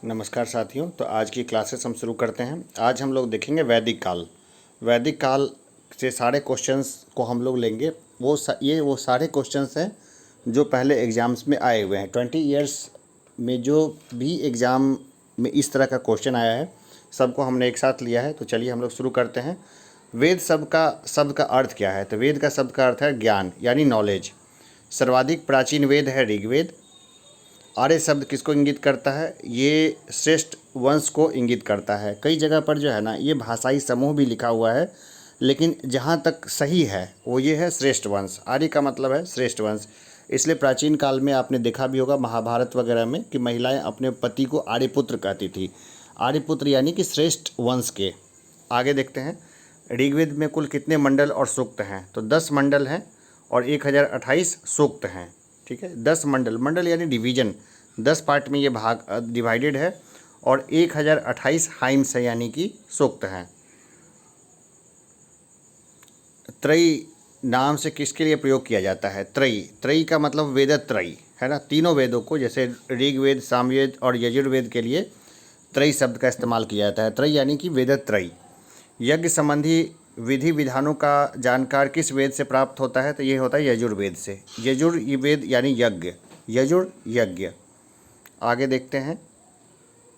नमस्कार साथियों। तो आज की क्लासेस हम शुरू करते हैं। आज हम लोग देखेंगे वैदिक काल। वैदिक काल से सारे क्वेश्चंस को हम लोग लेंगे। वो सारे क्वेश्चंस हैं जो पहले एग्ज़ाम्स में आए हुए हैं। 20 इयर्स में जो भी एग्ज़ाम में इस तरह का क्वेश्चन आया है सबको हमने एक साथ लिया है। तो चलिए हम लोग शुरू करते हैं। वेद शब्द का अर्थ क्या है? तो वेद का शब्द का अर्थ है ज्ञान यानी नॉलेज। सर्वाधिक प्राचीन वेद है ऋग्वेद। आर्य शब्द किसको इंगित करता है? ये श्रेष्ठ वंश को इंगित करता है। कई जगह पर जो है ना ये भाषाई समूह भी लिखा हुआ है, लेकिन जहाँ तक सही है वो ये है श्रेष्ठ वंश। आर्य का मतलब है श्रेष्ठ वंश। इसलिए प्राचीन काल में आपने देखा भी होगा महाभारत वगैरह में कि महिलाएं अपने पति को आर्यपुत्र कहती थी। आर्यपुत्र यानी कि श्रेष्ठ वंश के। आगे देखते हैं ऋग्वेद में कुल कितने मंडल और सूक्त हैं? तो 10 मंडल हैं और 1028 सूक्त हैं। ठीक है, 10 मंडल यानी डिवीजन, 10 पार्ट में ये भाग डिवाइडेड है और 1028 हाइम्स है यानी कि सूक्त हैं। त्रयी नाम से किसके लिए प्रयोग किया जाता है? त्रयी का मतलब वेदत्रयी है ना। तीनों वेदों को जैसे ऋग्वेद, सामवेद और यजुर्वेद के लिए त्रयी शब्द का इस्तेमाल किया जाता है। त्रयी यानी कि वेदत्रयी। यज्ञ संबंधी विधि विधानों का जानकार किस वेद से प्राप्त होता है? तो ये होता है यजुर्वेद से। यजुर्वेद यानी यज्ञ, यज्ञ। आगे देखते हैं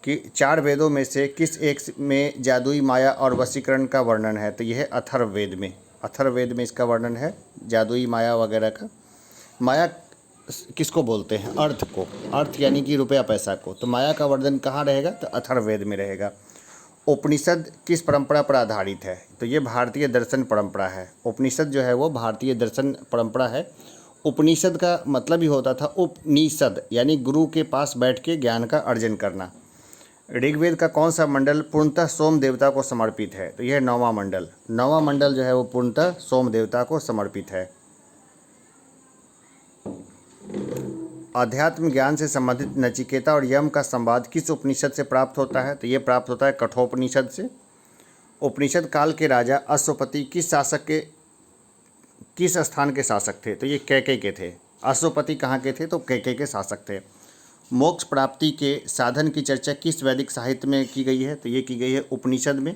कि 4 वेदों में से किस एक में जादुई माया और वशीकरण का वर्णन है? तो यह है अथर्ववेद में। अथर्ववेद में इसका वर्णन है जादुई माया वगैरह का। माया किसको बोलते हैं? अर्थ को। अर्थ यानी कि रुपया पैसा को। तो माया का वर्णन कहाँ रहेगा? तो अथर्ववेद में रहेगा। उपनिषद किस परंपरा पर आधारित है? तो ये भारतीय दर्शन परंपरा है। उपनिषद जो है वो भारतीय दर्शन परंपरा है। उपनिषद का मतलब ही होता था उपनिषद यानी गुरु के पास बैठ के ज्ञान का अर्जन करना। ऋग्वेद का कौन सा मंडल पूर्णतः सोम देवता को समर्पित है? तो यह 9वां मंडल। 9वां मंडल जो है वो पूर्णतः सोम देवता को समर्पित है। अध्यात्म ज्ञान से संबंधित नचिकेता और यम का संवाद किस उपनिषद से प्राप्त होता है? तो ये प्राप्त होता है कठोपनिषद से। उपनिषद काल के राजा अश्वपति किस स्थान के शासक थे? तो ये कैकेय के थे। अश्वपति कहाँ के थे? तो कैकेय के शासक थे। मोक्ष प्राप्ति के साधन की चर्चा किस वैदिक साहित्य में की गई है? तो ये की गई है उपनिषद में।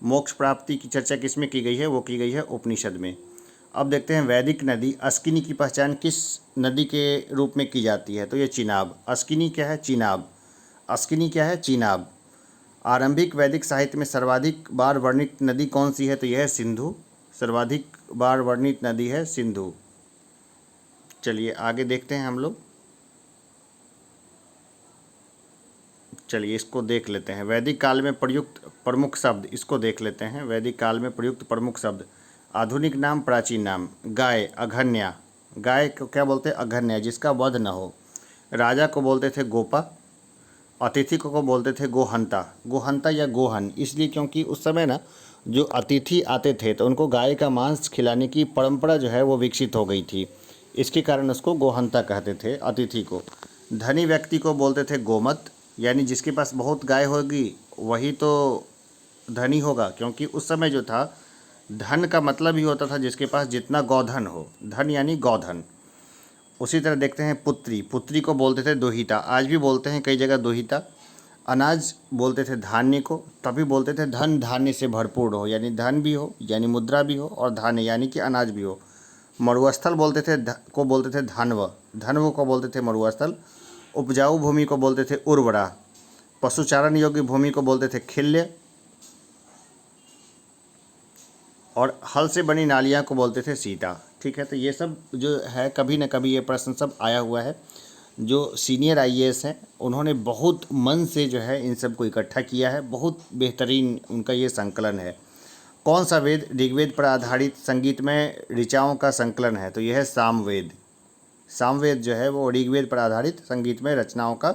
मोक्ष प्राप्ति की चर्चा किस में की गई है? वो की गई है उपनिषद में। अब देखते हैं वैदिक नदी अस्किनी की पहचान किस नदी के रूप में की जाती है? तो ये चिनाब। अस्किनी क्या है? चिनाब। अस्किनी क्या है? चिनाब। आरंभिक वैदिक साहित्य में सर्वाधिक बार वर्णित नदी कौन सी है? तो यह है सिंधु। सर्वाधिक बार वर्णित नदी है सिंधु। चलिए आगे देखते हैं हम लोग। चलिए इसको देख लेते हैं। वैदिक काल में प्रयुक्त प्रमुख शब्द, इसको देख लेते हैं। वैदिक काल में प्रयुक्त प्रमुख शब्द। आधुनिक नाम, प्राचीन नाम। गाय, अघन्या। गाय को क्या बोलते हैं? अघन्या, जिसका वध न हो। राजा को बोलते थे गोपा। अतिथि को बोलते थे गोहंता। गोहंता या गोहन इसलिए क्योंकि उस समय ना जो अतिथि आते थे तो उनको गाय का मांस खिलाने की परंपरा जो है वो विकसित हो गई थी। इसके कारण उसको गोहंता कहते थे अतिथि को। धनी व्यक्ति को बोलते थे गोमत, यानी जिसके पास बहुत गाय होगी वही तो धनी होगा, क्योंकि उस समय जो था धन का मतलब ही होता था जिसके पास जितना गौधन हो। धन यानी गौधन। उसी तरह देखते हैं पुत्री। पुत्री को बोलते थे दोहिता। आज भी बोलते हैं कई जगह दोहिता। अनाज बोलते थे धान्य को। तभी बोलते थे धन धान्य से भरपूर हो, यानी धन भी हो यानी मुद्रा भी हो और धान्य यानी कि अनाज भी हो। मरुस्थल बोलते थे को बोलते थे धनव। धनव को बोलते थे मरुस्थल। उपजाऊ भूमि को बोलते थे उर्वरा। पशुचारण योग्य भूमि को बोलते थे खिल्य। और हल से बनी नालियाँ को बोलते थे सीता। ठीक है, तो ये सब जो है कभी न कभी ये प्रश्न सब आया हुआ है। जो सीनियर आईएएस हैं उन्होंने बहुत मन से जो है इन सब को इकट्ठा किया है। बहुत बेहतरीन उनका ये संकलन है। कौन सा वेद ऋग्वेद पर आधारित संगीतमय ऋचाओं का संकलन है? तो यह है सामवेद। सामवेद जो है वो ऋग्वेद पर आधारित संगीतमय रचनाओं का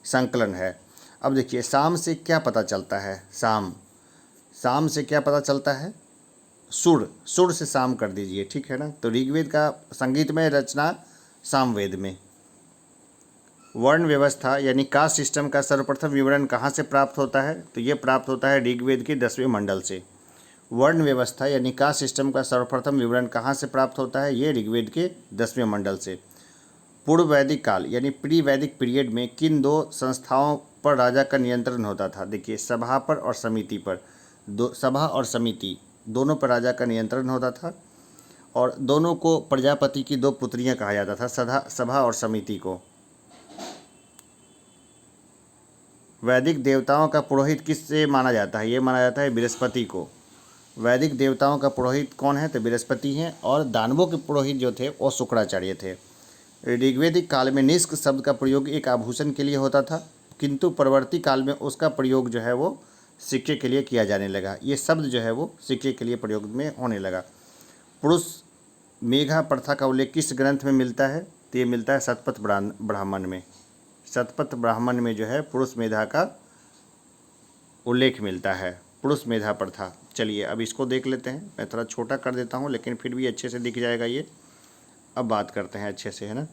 संकलन है। अब देखिए साम से क्या पता चलता है? साम से क्या पता चलता है? सुर से साम कर दीजिए, ठीक है ना। तो ऋग्वेद का संगीतमय रचना सामवेद में। वर्ण व्यवस्था यानी कास्ट सिस्टम का सर्वप्रथम विवरण कहाँ से प्राप्त होता है? तो ये प्राप्त होता है ऋग्वेद के 10वें मंडल से। वर्ण व्यवस्था यानी कास्ट सिस्टम का सर्वप्रथम विवरण कहाँ से प्राप्त होता है? ये ऋग्वेद के 10वें मंडल से। पूर्व वैदिक काल यानी प्री वैदिक पीरियड में किन 2 संस्थाओं पर राजा का नियंत्रण होता था। देखिए, सभा पर और समिति पर, सभा और समिति दोनों पर राजा का नियंत्रण होता था, और दोनों को प्रजापति की दो पुत्रियां कहा जाता था, सभा और समिति को। वैदिक देवताओं का पुरोहित किससे माना जाता है? ये माना जाता है बृहस्पति को। वैदिक देवताओं का पुरोहित कौन है? तो बृहस्पति हैं, और दानवों के पुरोहित जो थे वो शुक्राचार्य थे। ऋग्वेदिक काल में निष्क शब्द का प्रयोग एक आभूषण के लिए होता था, किंतु परवर्ती काल में उसका प्रयोग जो है वो सिक्के के लिए किया जाने लगा। ये शब्द जो है वो सिक्के के लिए प्रयोग में होने लगा। पुरुष मेघा प्रथा का उल्लेख किस ग्रंथ में मिलता है? तो ये मिलता है शतपथ ब्राह्मण में। शतपथ ब्राह्मण में जो है पुरुष मेधा का उल्लेख मिलता है, पुरुष मेधा प्रथा। चलिए अब इसको देख लेते हैं। मैं थोड़ा छोटा कर देता हूँ, लेकिन फिर भी अच्छे से दिख जाएगा ये। अब बात करते हैं अच्छे से, है ना।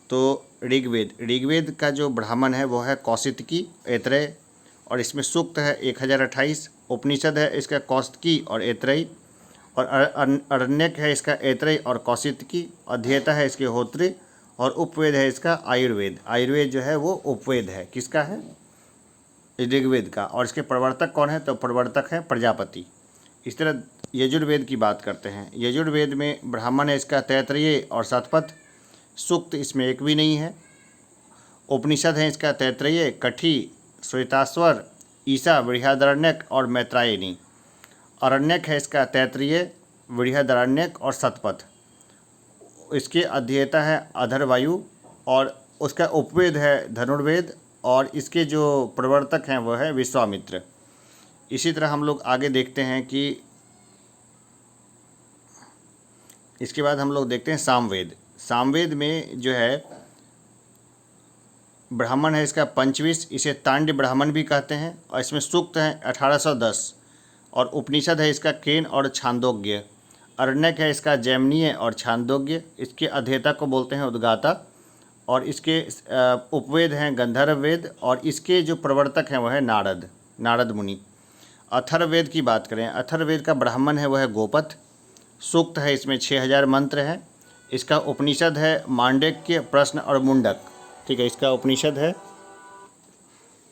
तो ऋग्वेद का जो ब्राह्मण है वो है कौशितकी, ऐतरेय, और इसमें सूक्त है 1028। उपनिषद है इसका कौशितकी और ऐतरेय, और अरण्यक है इसका ऐतरेय और कौशितकी। अध्येता है इसके होत्री, और उपवेद है इसका आयुर्वेद। आयुर्वेद जो है वो उपवेद है, किसका है? ऋग्वेद का। और इसके प्रवर्तक कौन है? तो प्रवर्तक है प्रजापति। इस तरह यजुर्वेद की बात करते हैं। यजुर्वेद में ब्राह्मण है इसका तैत्तरीय और शतपथ। सूक्त इसमें एक भी नहीं है। उपनिषद है इसका तैत्तरीय, कठी, श्वेताश्वर, ईसा, बृहदारण्यक और मैत्रायणी। अरण्यक है इसका तैत्तरीय, बृहदारण्यक और शतपथ। इसके अध्येता है अधरवायु, और उसका उपवेद है धनुर्वेद, और इसके जो प्रवर्तक हैं वो है विश्वामित्र। इसी तरह हम लोग आगे देखते हैं कि इसके बाद हम लोग देखते हैं सामवेद। सामवेद में जो है ब्राह्मण है इसका पंचविश, इसे तांड्य ब्राह्मण भी कहते हैं, और इसमें सूक्त हैं 1810, और उपनिषद है इसका केन और छांदोग्य। अरण्यक है इसका जैमिनीय और छांदोग्य। इसके अध्येता को बोलते हैं उद्गाता, और इसके उपवेद हैं गंधर्व वेद, और इसके जो प्रवर्तक हैं वह है नारद मुनि। अथर्ववेद की बात करें, अथर्ववेद का ब्राह्मण है वह है गोपथ। सूक्त है इसमें 6000 मंत्र हैं। इसका उपनिषद है मांडक्य, प्रश्न और मुंडक, ठीक है, इसका उपनिषद है।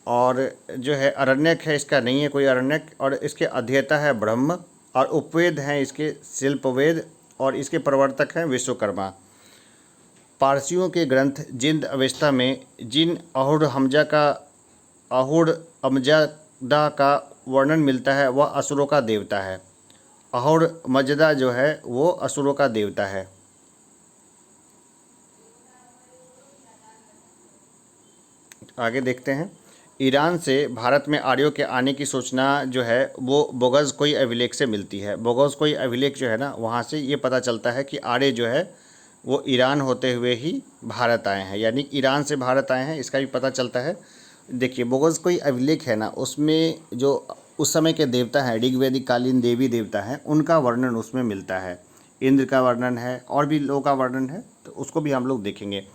और जो है अरण्यक है इसका नहीं है कोई अरण्यक, और इसके अध्येता है ब्रह्म, और उपवेद हैं इसके शिल्पवेद, और इसके प्रवर्तक हैं विश्वकर्मा। पारसियों के ग्रंथ जिंद अवेस्ता में जिन अहुर अमजदा का वर्णन मिलता है वह असुरों का देवता है। अहुर मजदा जो है वो असुरों का देवता है। आगे देखते हैं। ईरान से भारत में आर्यों के आने की सूचना जो है वो बोगस कोई अभिलेख से मिलती है। बोगस कोई अभिलेख जो है ना, वहाँ से ये पता चलता है कि आर्य जो है वो ईरान होते हुए ही भारत आए हैं, यानी ईरान से भारत आए हैं, इसका भी पता चलता है। देखिए, बोगस कोई अभिलेख है ना, उसमें जो उस समय के देवता हैं, ऋग्वेदिक कालीन देवी देवता हैं, उनका वर्णन उसमें मिलता है। इंद्र का वर्णन है, और भी लोगों का वर्णन है, तो उसको भी हम लोग देखेंगे।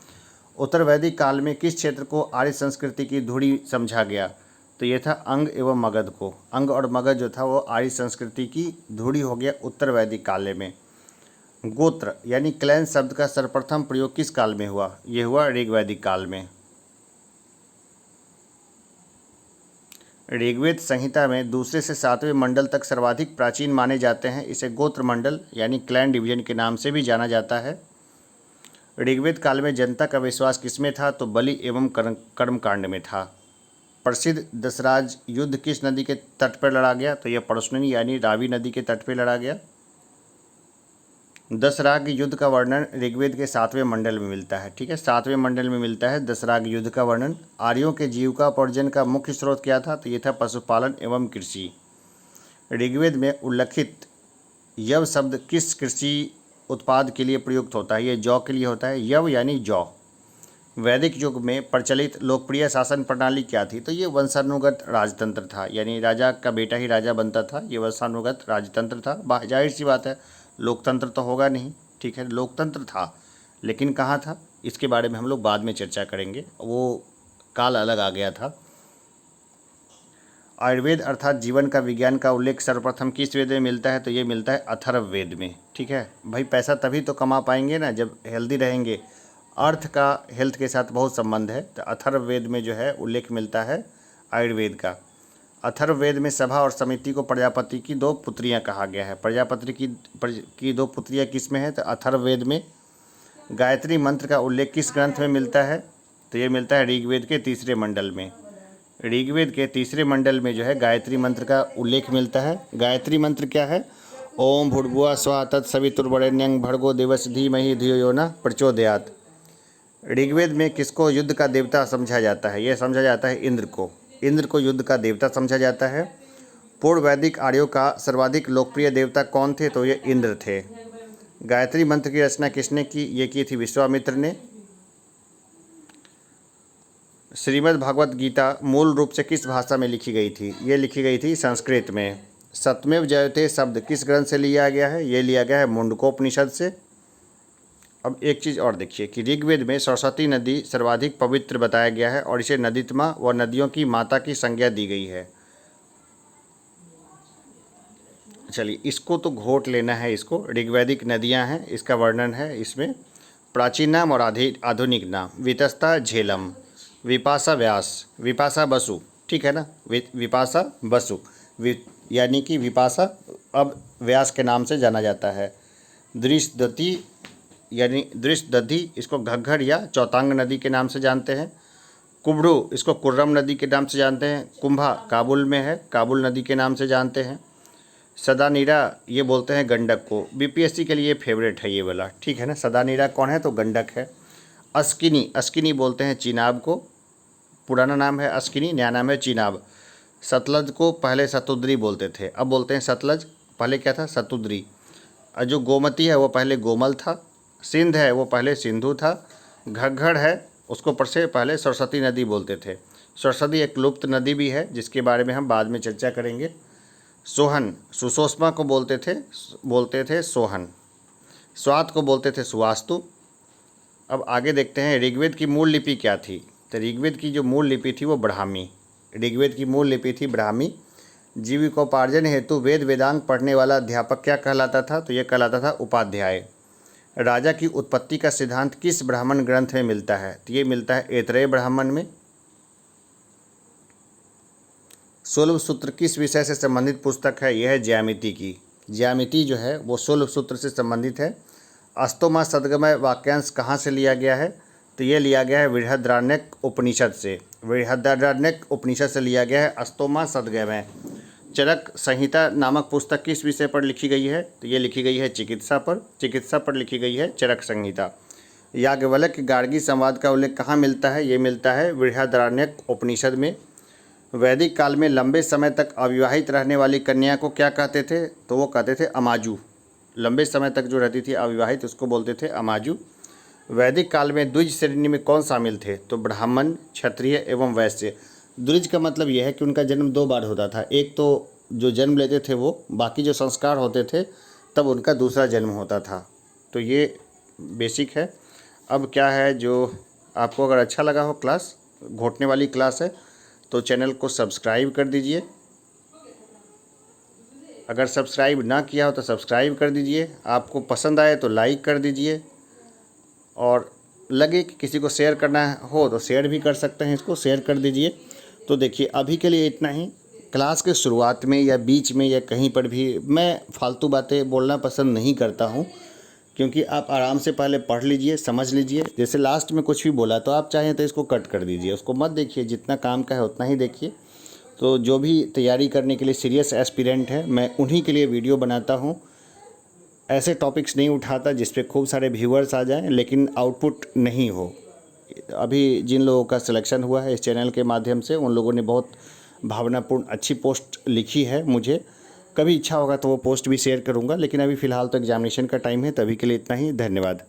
उत्तर वैदिक काल में किस क्षेत्र को आर्य संस्कृति की धुरी समझा गया? तो ये था अंग एवं मगध को। अंग और मगध जो था वो आर्य संस्कृति की धुरी हो गया उत्तर वैदिक काल में। गोत्र यानी क्लैन शब्द का सर्वप्रथम प्रयोग किस काल में हुआ? ये हुआ ऋग्वैदिक काल में। ऋग्वेद संहिता में दूसरे से 7वें मंडल तक सर्वाधिक प्राचीन माने जाते हैं। इसे गोत्र मंडल यानी क्लैन डिवीजन के नाम से भी जाना जाता है। ऋग्वेद काल में जनता का विश्वास किसमें था? तो बलि एवं कर्मकांड में था। प्रसिद्ध दशराज युद्ध किस नदी के तट पर लड़ा गया? तो यह परशुनी यानी रावी नदी के तट पर लड़ा गया। दशराग युद्ध का वर्णन ऋग्वेद के 7वें मंडल में मिलता है। ठीक है, 7वें मंडल में मिलता है दशराग युद्ध का वर्णन। आर्यों के जीविकोपार्जन का मुख्य स्रोत क्या था? तो ये था पशुपालन एवं कृषि। ऋग्वेद में उल्लिखित यव शब्द किस कृषि उत्पाद के लिए प्रयुक्त होता है? ये जौ के लिए होता है। यव यानी जौ। वैदिक युग में प्रचलित लोकप्रिय शासन प्रणाली क्या थी? तो ये वंशानुगत राजतंत्र था, यानी राजा का बेटा ही राजा बनता था। ये वंशानुगत राजतंत्र था। जाहिर सी बात है, लोकतंत्र तो होगा नहीं। ठीक है, लोकतंत्र था, लेकिन कहाँ था इसके बारे में हम लोग बाद में चर्चा करेंगे, वो काल अलग आ गया था। आयुर्वेद अर्थात जीवन का विज्ञान का उल्लेख सर्वप्रथम किस वेद में मिलता है? तो ये मिलता है अथर्ववेद में। ठीक है भाई, पैसा तभी तो कमा पाएंगे ना जब हेल्दी रहेंगे। अर्थ का हेल्थ के साथ बहुत संबंध है, तो अथर्ववेद में जो है उल्लेख मिलता है आयुर्वेद का। अथर्ववेद में सभा और समिति को प्रजापति की 2 पुत्रियां कहा गया है। प्रजापति की 2 पुत्रियां किस में है? तो अथर्ववेद में। गायत्री मंत्र का उल्लेख किस ग्रंथ में मिलता है? तो ये मिलता है ऋग्वेद के 3रे मंडल में। ऋग्वेद के 3रे मंडल में जो है गायत्री मंत्र का उल्लेख मिलता है। गायत्री मंत्र क्या है? ओम भूर्भुवः स्वः तत्सवितुर्वरेण्यं भर्गो देवस्य धीमहि धियो यो नः प्रचोदयात्। ऋग्वेद में किसको युद्ध का देवता समझा जाता है? यह समझा जाता है इंद्र को। इंद्र को युद्ध का देवता समझा जाता है। पूर्व वैदिक आर्यों का सर्वाधिक लोकप्रिय देवता कौन थे? तो ये इंद्र थे। गायत्री मंत्र की रचना किसने की? ये की थी विश्वामित्र ने। श्रीमद् भागवत गीता मूल रूप से किस भाषा में लिखी गई थी? ये लिखी गई थी संस्कृत में। सत्यमेव जयते शब्द किस ग्रंथ से लिया गया है? ये लिया गया है मुंडकोपनिषद से। अब एक चीज़ और देखिए कि ऋग्वेद में सरस्वती नदी सर्वाधिक पवित्र बताया गया है और इसे नदीत्मा व नदियों की माता की संज्ञा दी गई है। चलिए इसको तो घोट लेना है। इसको ऋग्वैदिक नदियां हैं, इसका वर्णन है इसमें। प्राचीन नाम और आधुनिक नाम। वितस्ता झेलम, विपाशा व्यास, विपाशा बसु, ठीक है ना। विपाशा बसु यानी कि विपाशा अब व्यास के नाम से जाना जाता है। दृष्टदती यानी दृष्टदधी इसको घग्घर या चौतांग नदी के नाम से जानते हैं। कुब्रू इसको कुर्रम नदी के नाम से जानते हैं। कुंभा काबुल में है, काबुल नदी के नाम से जानते हैं। सदानीरा ये बोलते हैं गंडक को। बीपीएससी के लिए फेवरेट है ये वाला, ठीक है ना। सदानीरा कौन है? तो गंडक है। अस्किनी, अस्किनी बोलते हैं चीनाब को। पुराना नाम है अस्किनी, नया नाम है चीनाब। सतलज को पहले सतुद्री बोलते थे, अब बोलते हैं सतलज। पहले क्या था? सतुद्री। और जो गोमती है वो पहले गोमल था। सिंध है वो पहले सिंधु था। घग्घर है उसको पहले सरस्वती नदी बोलते थे। सरस्वती एक लुप्त नदी भी है जिसके बारे में हम बाद में चर्चा करेंगे। सोहन, सुषुम्ना को बोलते थे सोहन। स्वात को बोलते थे सुवास्तु। अब आगे देखते हैं ऋग्वेद की मूल लिपि क्या थी। तो ऋग्वेद की जो मूल लिपि थी वो ब्राह्मी। ऋग्वेद की मूल लिपि थी ब्राह्मी। जीविकोपार्जन हेतु वेद वेदांग पढ़ने वाला अध्यापक क्या कहलाता था? तो ये कहलाता था उपाध्याय। राजा की उत्पत्ति का सिद्धांत किस ब्राह्मण ग्रंथ में मिलता है? तो ये मिलता है ऐतरेय ब्राह्मण में। शोल्ब सूत्र किस विषय से संबंधित पुस्तक है? यह है ज्यामिति की। ज्यामिति जो है वो शोल्ब सूत्र से संबंधित है। अस्तोमा सद्गमय वाक्यांश कहाँ से लिया गया है? तो ये लिया गया है बृहदारण्यक उपनिषद से। बृहदारण्यक उपनिषद से लिया गया है अस्तोमा सद्गमय। चरक संहिता नामक पुस्तक किस विषय पर लिखी गई है? तो ये लिखी गई है चिकित्सा पर। चिकित्सा पर लिखी गई है चरक संहिता। याज्ञवल्क्य गार्गी संवाद का उल्लेख कहाँ मिलता है? ये मिलता है बृहदारण्यक उपनिषद में। वैदिक काल में लंबे समय तक अविवाहित रहने वाली कन्या को क्या कहते थे? तो वो कहते थे अमाजू। लंबे समय तक जो रहती थी अविवाहित उसको बोलते थे अमाजू। वैदिक काल में द्विज श्रेणी में कौन शामिल थे? तो ब्राह्मण, क्षत्रिय एवं वैश्य। द्विज का मतलब यह है कि उनका जन्म 2 बार होता था। एक तो जो जन्म लेते थे वो, बाकी जो संस्कार होते थे तब उनका दूसरा जन्म होता था। तो ये बेसिक है। अब क्या है, जो आपको अगर अच्छा लगा हो क्लास, घोटने वाली क्लास है, तो चैनल को सब्सक्राइब कर दीजिए। अगर सब्सक्राइब ना किया हो तो सब्सक्राइब कर दीजिए। आपको पसंद आए तो लाइक कर दीजिए, और लगे कि किसी को शेयर करना हो तो शेयर भी कर सकते हैं, इसको शेयर कर दीजिए। तो देखिए अभी के लिए इतना ही। क्लास के शुरुआत में या बीच में या कहीं पर भी मैं फालतू बातें बोलना पसंद नहीं करता हूँ, क्योंकि आप आराम से पहले पढ़ लीजिए, समझ लीजिए। जैसे लास्ट में कुछ भी बोला तो आप चाहें तो इसको कट कर दीजिए, उसको मत देखिए। जितना काम का है उतना ही देखिए। तो जो भी तैयारी करने के लिए सीरियस एस्पिरेंट है, मैं उन्हीं के लिए वीडियो बनाता हूँ। ऐसे टॉपिक्स नहीं उठाता जिस पे खूब सारे व्यूअर्स आ जाएं लेकिन आउटपुट नहीं हो। अभी जिन लोगों का सिलेक्शन हुआ है इस चैनल के माध्यम से, उन लोगों ने बहुत भावनापूर्ण अच्छी पोस्ट लिखी है मुझे। कभी इच्छा होगा तो वो पोस्ट भी शेयर करूंगा, लेकिन अभी फ़िलहाल तो एग्जामिनेशन का टाइम है। तभी के लिए इतना ही। धन्यवाद।